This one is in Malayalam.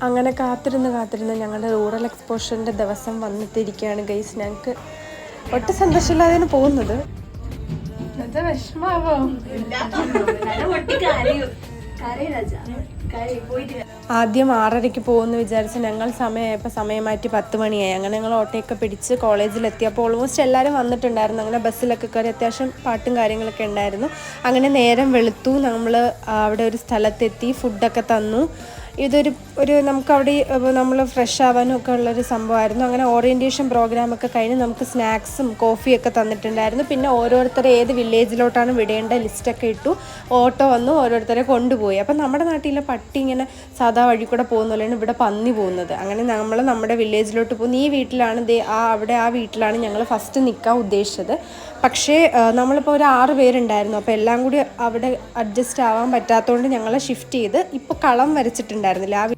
അങ്ങനെ കാത്തിരുന്ന് ഞങ്ങളുടെ റൂറൽ എക്സ്പോഷറിൻ്റെ ദിവസം വന്നിട്ടിരിക്കുകയാണ് ഗൈസ്. ഞങ്ങൾക്ക് ഒട്ടും സന്തോഷമില്ലാതെയാണ് പോകുന്നത്. ആദ്യം 6:30 പോകുമെന്ന് വിചാരിച്ച് ഞങ്ങൾ സമയം മാറ്റി 10 മണിയായി. അങ്ങനെ ഞങ്ങൾ ഓട്ടോയൊക്കെ പിടിച്ച് കോളേജിലെത്തിയപ്പോൾ ഓൾമോസ്റ്റ് എല്ലാവരും വന്നിട്ടുണ്ടായിരുന്നു. അങ്ങനെ ബസ്സിലൊക്കെ കയറി അത്യാവശ്യം പാട്ടും കാര്യങ്ങളൊക്കെ ഉണ്ടായിരുന്നു. അങ്ങനെ നേരം വെളുത്തു. നമ്മൾ അവിടെ ഒരു സ്ഥലത്തെത്തി. ഫുഡൊക്കെ തന്നു. ഇതൊരു നമുക്കവിടെ നമ്മൾ ഫ്രഷ് ആവാനും ഒക്കെ ഉള്ളൊരു സംഭവമായിരുന്നു. അങ്ങനെ ഓറിയൻറ്റേഷൻ പ്രോഗ്രാമൊക്കെ കഴിഞ്ഞ് നമുക്ക് സ്നാക്സും കോഫിയൊക്കെ തന്നിട്ടുണ്ടായിരുന്നു. പിന്നെ ഓരോരുത്തരെ ഏത് വില്ലേജിലോട്ടാണ് വിടേണ്ട ലിസ്റ്റൊക്കെ ഇട്ടു. ഓട്ടോ വന്നു ഓരോരുത്തരെ കൊണ്ടുപോയി. അപ്പം നമ്മുടെ നാട്ടിലെ പട്ടി ഇങ്ങനെ സാധാ വഴി കൂടെ പോകുന്ന പോലെയാണ് ഇവിടെ പന്നി പോകുന്നത്. അങ്ങനെ നമ്മൾ നമ്മുടെ വില്ലേജിലോട്ട് പോകുന്നു. ഈ വീട്ടിലാണ് ആ വീട്ടിലാണ് ഞങ്ങൾ ഫസ്റ്റ് നിൽക്കാൻ ഉദ്ദേശിച്ചത്. പക്ഷേ നമ്മളിപ്പോൾ ഒരു 6 പേരുണ്ടായിരുന്നു. അപ്പോൾ എല്ലാം കൂടി അവിടെ അഡ്ജസ്റ്റ് ആവാൻ പറ്റാത്തതുകൊണ്ട് ഞങ്ങളെ ഷിഫ്റ്റ് ചെയ്ത് ഇപ്പോൾ കളം വരച്ചിട്ടുണ്ടായിരുന്നില്ല.